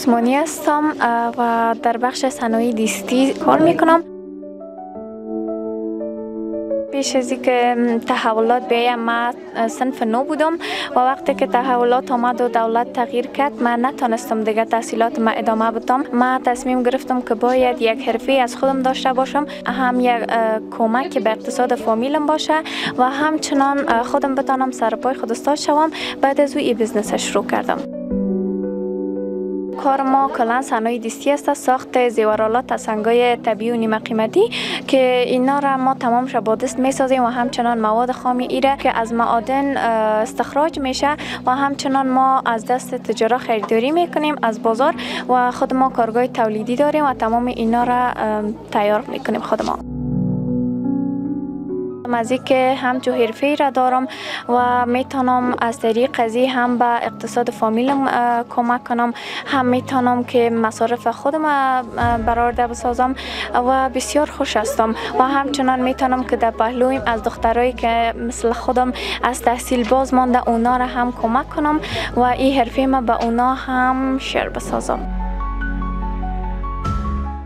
عثمانی هستم و در بخش صنایع دستی کار میکنم. پیش از اینکه تحولات بیایم من صنف نو بودم و وقتی که تحولات آمد و دولت تغییر کرد من نتونستم دیگه تحصیلات ما ادامه بدم. من تصمیم گرفتم که باید یک حرفه از خودم داشته باشم، هم یک کمک به اقتصاد فامیلم باشه و همچنان خودم بتانم سر پای خود استاد شوم. بعد از او این بزنس شروع کردم. کار ما کلا صنایع دستی است، ساخت زیورآلات از سنگای طبیعی و نیمه قیمتی که اینا را ما تمامش با دست میسازیم و همچنان مواد خام ایره که از معادن استخراج میشه و همچنان ما از دست تجار خریداری میکنیم از بازار و خود ما کارگاه تولیدی داریم و تمام اینا را تیار میکنیم خود ما. از اینکه همچون حرفه‌ای را دارم و میتونم از طریق قضیه هم به اقتصاد فامیلم کمک کنم، هم میتونم که مصارف خودم برآورده بسازم و بسیار خوش هستم و همچنان میتونم که در پهلویم از دخترایی که مثل خودم از تحصیل باز مانده اونا را هم کمک کنم و این حرفه ما به اونا هم شیر بسازم.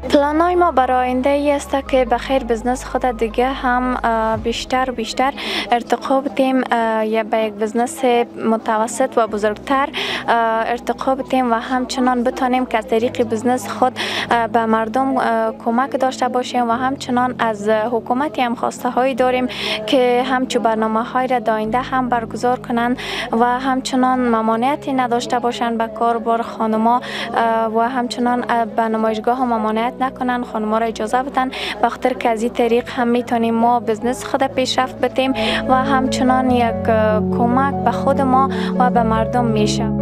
پلانای ما برای آینده ای است که بخیر بزنس خود دیگه هم بیشتر و بیشتر ارتقا بدیم، یا به یک بزنس متوسط و بزرگتر ارتقا بدیم و همچنان بتانیم که از طریق بزنس خود به مردم کمک داشته باشیم و همچنان از حکومتی هم خواسته هایی داریم که همچون برنامه های را آینده هم برگزار کنند و همچنان ممانعتی نداشته باشند به کاربار خانما و همچنان به نمایشگاه ممانعت نکنن، خانم‌ها را اجازه بدن، بخاطر که از این طریق هم میتونیم ما بزنس خود پیشرفت بدیم و همچنان یک کمک به خود ما و به مردم میشه.